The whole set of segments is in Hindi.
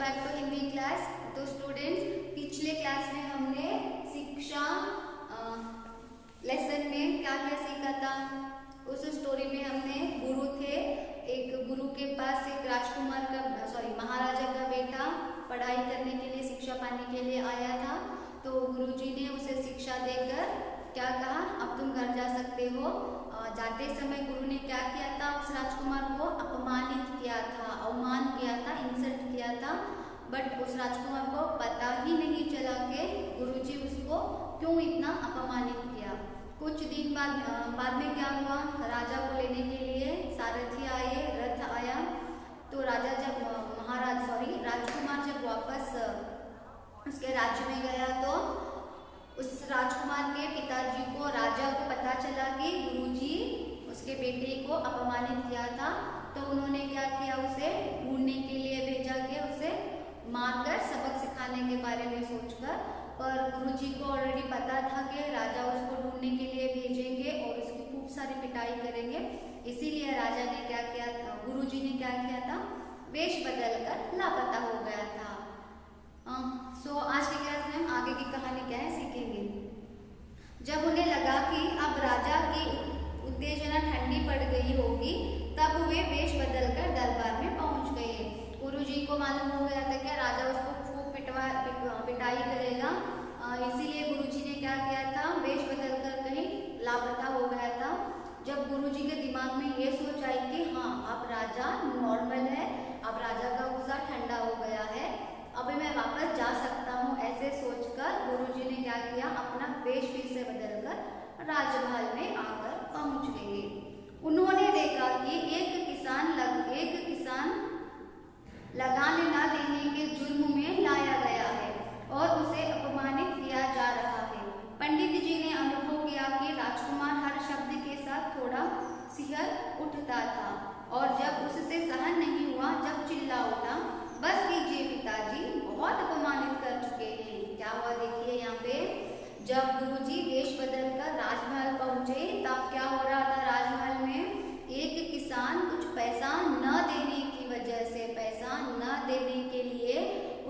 Back to Hindi class. तो स्टूडेंट्स, पिछले क्लास में हमने शिक्षा लेसन में क्या क्या सीखा था। उस स्टोरी में हमने गुरु थे, एक गुरु के पास एक राजकुमार का महाराजा का बेटा पढ़ाई करने के लिए, शिक्षा पाने के लिए आया था। तो गुरुजी ने उसे शिक्षा देकर क्या कहा, अब तुम घर जा सकते हो। जाते समय गुरु ने क्या किया था, उस राजकुमार को अपमानित किया था, अवमान किया था, इंसल्ट किया था। बट उस राजकुमार को पता ही नहीं चला कि गुरुजी उसको क्यों इतना अपमानित किया। कुछ दिन बाद में क्या हुआ, राजा को लेने के लिए सारथी आए, रथ आया। तो राजा जब राजकुमार जब वापस उसके राज्य में गया तो उस राजकुमार के पिताजी को, राजा को पता चला कि गुरुजी उसके बेटे को अपमानित किया था। तो उन्होंने क्या किया, उसे ढूंढने के लिए भेजा कि उसे मारकर सबक सिखाने के बारे में सोचकर। पर गुरुजी को ऑलरेडी पता था कि राजा उसको ढूंढने के लिए भेजेंगे और उसकी खूब सारी पिटाई करेंगे। इसीलिए राजा ने क्या किया था, गुरुजी ने क्या किया था, वेश बदलकर लापता हो गया था। आज की क्लास में हम आगे की कहानी क्या है सीखेंगे। जब उन्हें लगा कि अब राजा की उत्तेजना ठंडी पड़ गई होगी, तब वे वेश बदलकर दरबार में पहुंच गए। गुरुजी को मालूम हो गया था कि राजा उसको खूब पिटाई करेगा। इसीलिए गुरुजी ने क्या किया था, वेश बदलकर कहीं लापता हो गया था। जब गुरुजी के दिमाग में ये सोच आई कि हाँ, अब राजा नॉर्मल है, अब राजा का गुस्सा ठंडा हो गया है, अभी मैं वापस जा सकता हूँ, ऐसे सोचकर गुरुजी ने क्या किया, अपना वेश फिर से बदलकर राजमहल में आकर पहुंच गए। उन्होंने देखा कि एक किसान लगान न देने के जुर्म में लाया गया है और उसे अपमानित किया जा रहा है। पंडित जी ने अनुभव किया कि राजकुमार हर शब्द के साथ थोड़ा सिहर उठता था और जब उससे सहन नहीं हुआ, जब चिल्ला उठा, बस कीजिए पिताजी, बहुत अपमानित कर चुके हैं। क्या हुआ देखिए यहाँ पे, जब गुरुजी वेश बदलकर राजमहल पहुंचे तब क्या हो रहा था, राजमहल में एक किसान कुछ पैसा न देने की वजह से, पैसा न देने के लिए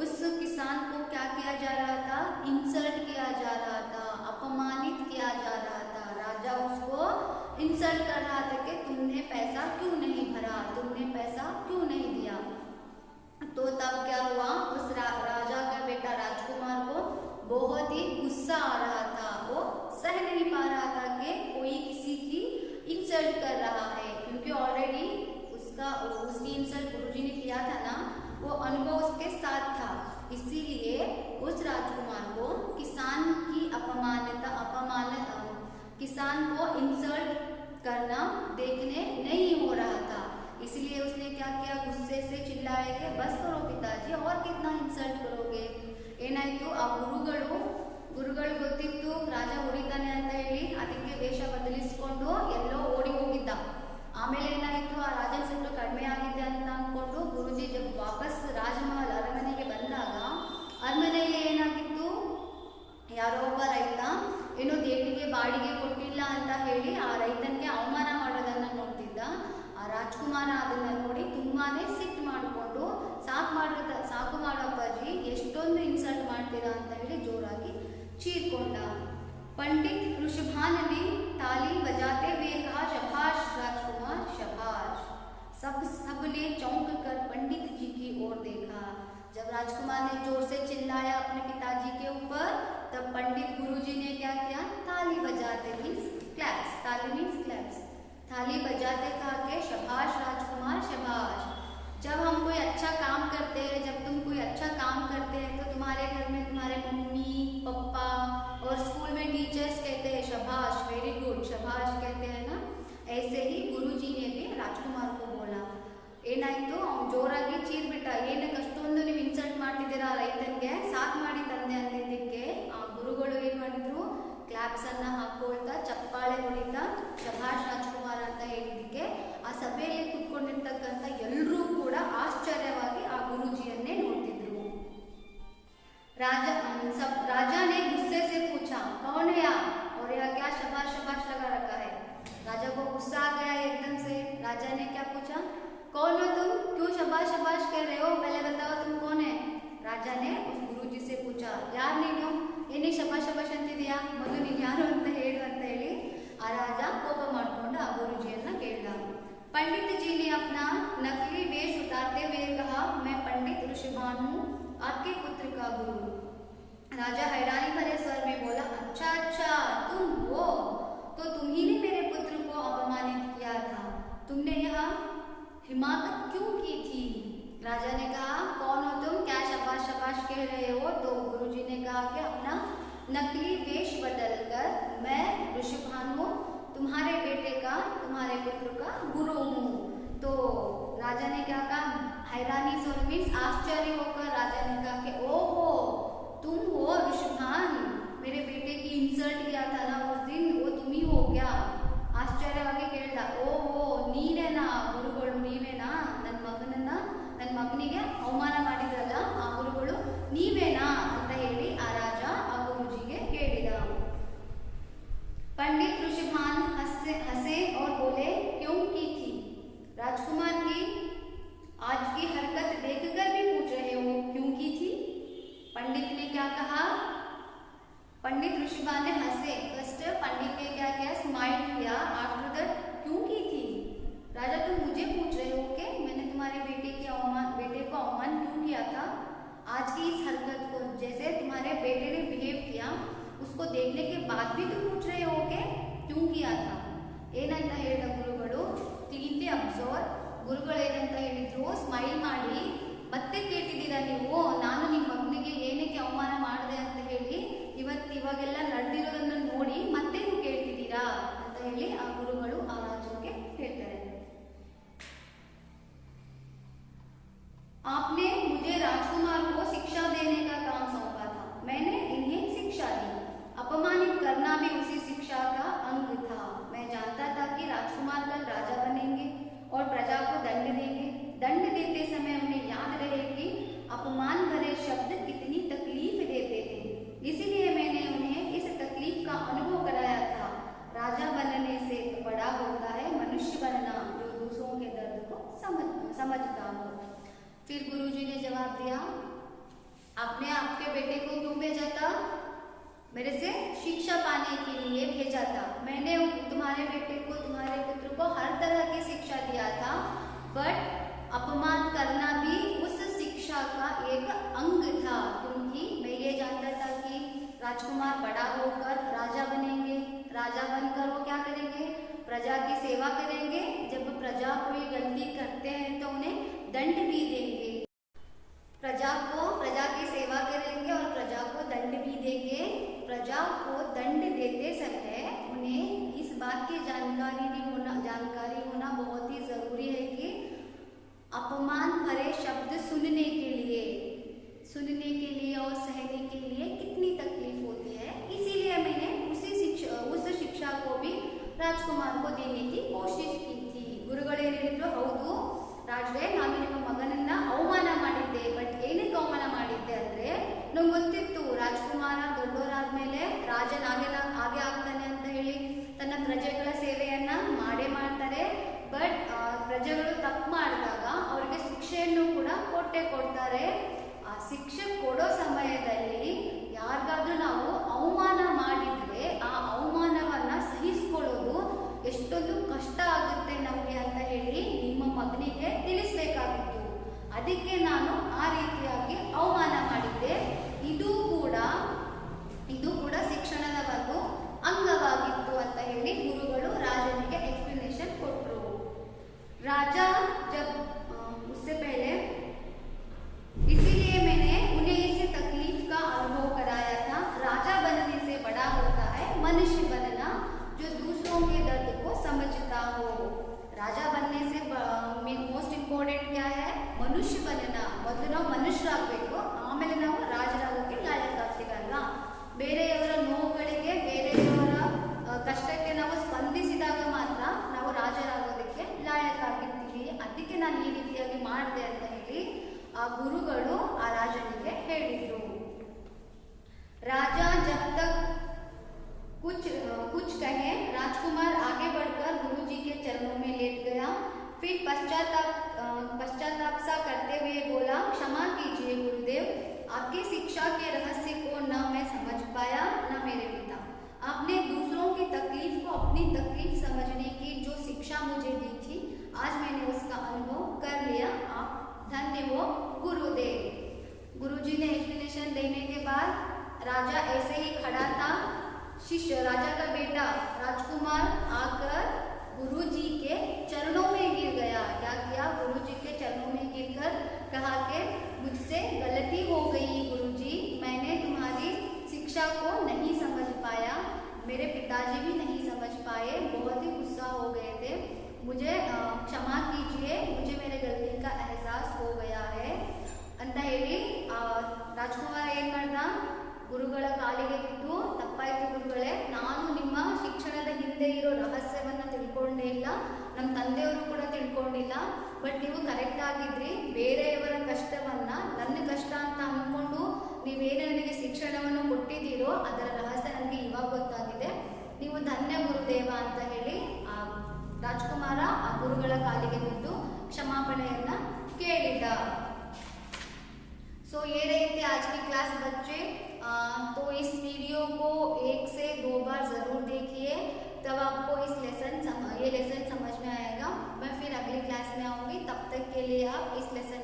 उस किसान को क्या किया जा रहा था, इंसल्ट किया जा रहा था, अपमानित किया जा रहा था। राजा उसको इंसल्ट कर रहा था कि तुमने पैसा क्यों नहीं भरा, तुमने पैसा क्यों नहीं दिया। तो तब क्या हुआ, उस राजा का बेटा राजकुमार को बहुत ही गुस्सा आ रहा था। वो सह नहीं पा रहा था कि कोई किसी की इंसल्ट कर रहा है, क्योंकि ऑलरेडी उसकी इंसल्ट गुरुजी ने किया था ना, वो अनुभव उसके साथ था। इसीलिए उस राजकुमार को किसान की किसान को इंसल्ट करना देखने नहीं हो रहा था। इसलिए उसने क्या किया, गुस्से से चिल्लाया कि बस करो पिताजी, और कितना इंसल्ट करोगे, ಏನಾಯ್ತು, ಆ ಗುರುಗಳು ಗೊತ್ತಿತ್ತು ರಾಜ ಹೊಡಿತಾನೆ ಅಂತ ಹೇಳಿ ಅದಕ್ಕೆ ವೇಷ ಬದಲಿಸಿಕೊಂಡು ಎಲ್ಲೋ ಓಡಿ ಹೋಗಿದ್ದ. ಆಮೇಲೆ ಏನಾಯ್ತು, ಆ ರಾಜನ ಸಿಟ್ಟು ಕಡಿಮೆ ಆಗಿದೆ ಅಂತ ಅಂದ್ಕೊಂಡು ಗುರುಜಿ ಜब ವಾಪಸ್ ರಾಜಮಹಲ್ ಅರಮನೆಗೆ ಬಂದಾಗ, ಅರಮನೆಯಲ್ಲಿ ಏನಾಗಿತ್ತು, ಯಾರೋ ಒಬ್ಬ ರೈತ ಏನೋ ದೇವಿಗೆ ಬಾಡಿಗೆ ಕೊಟ್ಟಿಲ್ಲ ಅಂತ ಹೇಳಿ ಆ ರೈತನಿಗೆ ಅವಮಾನ ಮಾಡೋದನ್ನ ನೋಡ್ತಿದ್ದ. ಆ ರಾಜಕುಮಾರ ಅದನ್ನ ನೋಡಿ ತುಂಬಾನೇ ಸಿಟ್ಟು ಮಾಡಿಕೊಂಡು, ಸಾಕು ಮಾಡೋ ಅಪ್ಪಾಜಿ, ಎಷ್ಟೊಂದು ಇನ್ಸಲ್ಟ್ ಮಾಡ್ತೀರಾ ಅಂತ ಹೇಳಿ ಜೋರಾಗಿ ಚೀರ್ಕೊಂಡ. पंडित ऋषभान ने ताली बजाते हुए कहा, शबाश राजकुमार शबाश। सबने चौंक कर पंडित जी की ओर देखा। जब राजकुमार ने जोर से चिल्लाया अपने पिताजी के ऊपर, तब पंडित गुरुजी ने क्या किया, ताली बजाते मीन्स क्लैप्स, ताली मीन्स क्लैप्स, थाली बजाते कहा कि शबाश राजकुमार शबाश। जब हम कोई अच्छा काम करते हैं, जब तुम कोई अच्छा काम करते हैं तो तुम्हारे घर में तुम्हारे मम्मी पापा और स्कूल में टीचर्स कहते हैं शबाश, वेरी गुड, शबाश कहते हैं ना। ऐसे ही गुरुजी ने भी राजकुमार को बोला। ಏನಾಯ್ತು, ಅವ್ನು ಜೋರಾಗಿ ಚೀರ್ಬಿಟ್ಟ, ಏನಕ್ಕೆ ಅಷ್ಟೊಂದು ನೀವು ಇನ್ಸಲ್ಟ್ ಮಾಡ್ತಿದ್ದೀರಾ ರೈತನಿಗೆ, ಸಾಥ್ ಮಾಡಿ ತಂದೆ ಅಂದಿದ್ದಕ್ಕೆ ಆ ಗುರುಗಳು ಏನ್ ಮಾಡಿದ್ರು, ಕ್ಲಾಪ್ಸ್ ಅನ್ನ ಹಾಕೊಳ್ತಾ ಚಪ್ಪಾಳೆ ಹೊಡಿತಾ ಶಭಾಷ್ ರಾಜ್ಕುಮಾರ್ ಅಂತ ಹೇಳಿದ್ದಕ್ಕೆ ಆ ಸಭೆಯಲ್ಲಿ ಕೂತ್ಕೊಂಡಿರ್ತಕ್ಕಂಥ ಎಲ್ಲರೂ ಕೂಡ ಆಶ್ಚರ್ಯವಾಗಿ ಆ ಗುರುಜಿಯನ್ನೇ ನೋಡ್ತಿದ್ರು। राजा ने गुस्से से पूछा, कौन है आप, और यह क्या शबाश शबाश लगा रखा है। राजा को गुस्सा आ गया एकदम से। राजा ने क्या पूछा, कौन हो तुम, क्यों शबाश शबाश कह रहे हो, पहले बताओ तुम कौन है। ಮೊದಲು ನೀನು ಯಾರು ಅಂತ ಹೇಳು ಅಂತ ಹೇಳಿ ಆ ರಾಜ ಕೋಪ ಮಾಡಿಕೊಂಡು ಆ ಗುರುಜಿಯನ್ನ ಕೇಳ್ದ. पंडित जी ने अपना नकली वेश उतारते हुए कहा, मैं पंडित ऋषिभान हूँ, आपके पुत्र का गुरु। राजा हैरानी भरे स्वर में बोला, अच्छा अच्छा तुम हो, तो तुम ही ने मेरे पुत्र को अपमानित किया था, तुमने यह हिमाकत क्यों की थी? राजा ने कहा, कौन हो तुम, क्या शबाश शबाश कह रहे हो? तो गुरुजी ने कहा कि अपना नकली वेश बदलकर मैं ऋषिभान हूँ, तुम्हारे बेटे का, तुम्हारे पुत्र का गुरु हूँ। तो राजा ने क्या कहा, हैरानी स्वर मीन्स आश्चर्य होकर राजा ने कहा कि ओहो तुम हो ऋषिभान, मेरे बेटे की इंसल्ट किया था ना उस दिन, वो तुम ही हो क्या? ಆಶ್ಚರ್ಯವಾಗಿ ಕೇಳ್ದ, ಓಹೋ ನೀನೇನಾ ಗುರುಗಳು, ನೀವೇನಾ ನನ್ನ ಮಗನಿಗೆ ಅವಮಾನ ಮಾಡಿದ್ರಲ್ಲ ಆ ಗುರುಗಳು ನೀವೇನಾ ಅಂತ ಹೇಳಿ ಆ ರಾಜ ಆ ಗುರುಜಿಗೆ ಕೇಳಿದ. पंडित ऋषिभान हंसे और बोले, क्यों की थी? राजकुमार की आज की हरकत देखकर भी पूछ रहे हो क्यों की थी? पंडित ने क्या कहा? पंडित ऋषिभान ने हंसे, फर्स्ट पंडित ने क्या किया, स्माइल किया, आफ्टर दैट क्यों की थी? राजा तुम मुझे पूछ रहे हो कि मैंने तुम्हारे बेटे को अवमान क्यों किया था? आज की इस हरकत को, जैसे तुम्हारे बेटे ने बिहेव किया उसको देखने के बाद भी तुम पूछ रहे हो कि क्यों किया था? ಏನಂತ ಹೇಳಿದ ಗುರುಗಳು, ತಿಂದೆ ಅಬ್ಸರ್ವ್, ಗುರುಗಳು ಏನಂತ ಹೇಳಿದ್ರು, ಸ್ಮೈಲ್ ಮಾಡಿ ಮತ್ತೆ ಕೇಳ್ತಿದ್ದೀರಾ ನೀವು, ನಾನು ನಿಮ್ಮ ಮಗನಿಗೆ ಏನಕ್ಕೆ ಅವಮಾನ ಮಾಡಿದೆ ಅಂತ ಹೇಳಿ ಇವಾಗೆಲ್ಲ ನಡೆದಿರೋದನ್ನ ನೋಡಿ ಮತ್ತೆ ನೀವು ಕೇಳ್ತಿದ್ದೀರಾ ಅಂತ ಹೇಳಿ ಆ ಗುರುಗಳು ಆ ರಾಜಕ್ಕೆ ಹೇಳ್ತಾರೆ. आपने मुझे राजकुमार को शिक्षा देने का काम सौंपा था, मैंने इन्हें शिक्षा दी, अपमानित करना भी उसी शिक्षा का अंग था। मैं जानता था कि राजकुमार कल राजा बनेंगे और प्रजा को दंड देंगे, दंड देते समय उन्हें याद रहे कि अपमान भरे शब्द कितनी तकलीफ देते हैं, इसीलिए मैंने उन्हें इस तकलीफ का अनुभव कराया था। राजा बनने से बड़ा होता है मनुष्य बनना, जो दूसरों के दर्द को समझता हो। फिर गुरुजी ने जवाब दिया, आपने आपके बेटे को क्यों भेजा था? मेरे से शिक्षा पाने के लिए भेजा था। मैंने तुम्हारे बेटे को, तुम्हारे पुत्र को हर तरह की शिक्षा दिया था, बट अपमान करना भी उस शिक्षा का एक अंग था, क्योंकि मैं ये जानता था कि राजकुमार बड़ा होकर राजा बनेंगे, राजा बनकर वो क्या करेंगे, प्रजा की सेवा करेंगे, जब प्रजा कोई गलती करते हैं तो उन्हें दंड भी देंगे, प्रजा की सेवा करेंगे और प्रजा को दंड भी देंगे। प्रजा को दंड देते समय उन्हें इस बात की जानकारी होना बहुत ही जरूरी है कि अपमान भरे शब्द सुनने के लिए और सहने के लिए कितनी तकलीफ होती है, इसीलिए मैंने उस शिक्षा को भी राजकुमार को देने की कोशिश की थी। ಗುರುಗಳು ಏನು ಹೇಳಿದ್ರು, ಹೌದು ರಾಜರೇ, ನಾನು ನಿಮ್ಮ ಮಗನನ್ನ ಅವಮಾನ ಮಾಡಿದ್ದೆ, ಬಟ್ ಏನಕ್ಕೆ ಅವಮಾನ ಮಾಡಿದ್ದೆ ಅಂದ್ರೆ ನಂಗೆ ಗೊತ್ತಿತ್ತು ರಾಜಕುಮಾರ ದೊಡ್ಡವರಾದ್ಮೇಲೆ ಹಾಗೆ ಆಗ್ತಾನೆ ಅಂತ ಹೇಳಿ ತನ್ನ ಪ್ರಜೆಗಳ ಸೇವೆಯನ್ನ ಮಾಡ್ತಾರೆ, ಬಟ್ ಪ್ರಜೆಗಳು ತಪ್ಪು ಮಾಡಿದಾಗ ಅವರಿಗೆ ಶಿಕ್ಷೆಯನ್ನು ಕೂಡ ಕೊಡ್ತಾರೆ. ಆ ಶಿಕ್ಷೆ ಕೊಡೋ ಸಮಯದಲ್ಲಿ ಯಾರಿಗಾದ್ರೂ ನಾವು ಅವಮಾನ ಮಾಡಿದ್ರೆ ಆ ಅವಮಾನವನ್ನ ಸಹಿಸ್ಕೊಳ್ಳೋದು ಎಷ್ಟೊಂದು ಕಷ್ಟ ಆಗುತ್ತೆ ನಮಗೆ ಅಂತ ಹೇಳಿ ನಿಮ್ಮ ಮಗನಿಗೆ ತಿಳಿಸ್ಬೇಕಾಗಿತ್ತು. ಅದಕ್ಕೆ ನಾನು ಆ ರೀತಿಯಾಗಿ ಅವಮಾನ ಮಾಡಿದ್ದೆ. ಇದು ಕೂಡ ಶಿಕ್ಷಣದ ಒಂದು ಅಂಗವಾಗಿತ್ತು ಅಂತ ಹೇಳಿ ಗುರುಗಳು ರಾಜನಿಗೆ ಎಕ್ಸ್ಪ್ಲನೇಷನ್ ಕೊಟ್ಟರು. राजा जब उससे पहले इसीलिए मैंने उन्हें इस तकलीफ का अनुभव कराया था। राजा बनने से बड़ा होता है मनुष्य बनना, जो दूसरों के दर्द को समझता हो। राजा बनने से मोस्ट इंपॉर्टेंट क्या है, मनुष्य बनना। ಮೊದಲು ನಾವು ಮನುಷ್ಯರಾಗಬೇಕು, ಆಮೇಲೆ ನಾವು ರಾಜರಾಗೋಕ್ಕೆ ಲಾಯಕ್ಕಾಗ್ತೀವಿ ಅಲ್ವಾ. ಬೇರೆಯವರ ನೋವುಗಳಿಗೆ, ಬೇರೆಯವರ ಕಷ್ಟಕ್ಕೆ ನಾವು ಸ್ಪಂದಿಸಿದಾಗ ಮಾತ್ರ ನಾವು ರಾಜರಾಗೋದಕ್ಕೆ ಲಾಯಕ್ಕಾಗಿರ್ತೀವಿ. ಅದಕ್ಕೆ ನಾನು ಈ ರೀತಿಯಾಗಿ ಮಾಡಿದೆ ಅಂತ ಹೇಳಿ ಆ ಗುರುಗಳು ಆ ರಾಜನಿಗೆ ಹೇಳಿದ್ರು. राजा जब तक कुछ कहे, राजकुमार आगे बढ़कर गुरुजी के चरणों में लेट गया। फिर पश्चाताप सा करते हुए बोला, क्षमा कीजिए गुरुदेव, आपकी शिक्षा के रहस्य को न मैं समझ पाया, न मेरे पिता। गुरुजी ने एक्सप्लेनेशन देने के बाद राजा ऐसे ही खड़ा था। शिष्य राजा का बेटा राजकुमार आकर गुरुजी के चरणों में गिर गया। क्या किया? गुरुजी के चरणों में गिरकर कहा कि मुझसे गलती हो गई गुरुजी, मैंने तुम्हारी शिक्षा को नहीं समझ पाया, मेरे पिताजी भी नहीं समझ पाए, बहुत ही गुस्सा हो गए थे, मुझे क्षमा कीजिए, मुझे मेरे गलती का एहसास हो गया है ಅಂತ ಹೇಳಿ ರಾಜ್ಕುಮಾರ ಏನ್ ಮಾಡ್ದ? ಗುರುಗಳ ಕಾಲಿಗೆ ಬಿದ್ದು, ತಪ್ಪಾಯ್ತು ಗುರುಗಳೇ, ನಾನು ನಿಮ್ಮ ಶಿಕ್ಷಣದ ಹಿಂದೆ ಇರೋ ರಹಸ್ಯವನ್ನ ತಿಳ್ಕೊಂಡೇ ಇಲ್ಲ, ನಮ್ಮ ತಂದೆಯವರು ಕೂಡ ತಿಳ್ಕೊಂಡಿಲ್ಲ, ಬಟ್ ನೀವು ಕರೆಕ್ಟ್ ಆಗಿದ್ರಿ, ಬೇರೆಯವರ ಕಷ್ಟವನ್ನ ನನ್ನ ಕಷ್ಟ ಅಂತ ಅಂದ್ಕೊಂಡು ನೀವೇನು ನನಗೆ ಶಿಕ್ಷಣವನ್ನು ಕೊಟ್ಟಿದ್ದೀರೋ ಅದರ ರಹಸ್ಯ ನನಗೆ ಇವಾಗ ಗೊತ್ತಾಗಿದೆ, ನೀವು ಧನ್ಯ ಗುರುದೇವ ಅಂತ ಹೇಳಿ ರಾಜ್ಕುಮಾರ ಆ ಗುರುಗಳ ಕಾಲಿಗೆ ಬಿದ್ದು ಕ್ಷಮಾಪಣೆಯನ್ನ ಕೇಳಿದ। सो ये रही थी आज की क्लास बच्चे। तो इस वीडियो को 1 से 2 बार ज़रूर देखिए, तब आपको ये लेसन समझ में आएगा। मैं फिर अगली क्लास में आऊँगी, तब तक के लिए आप इस लेसन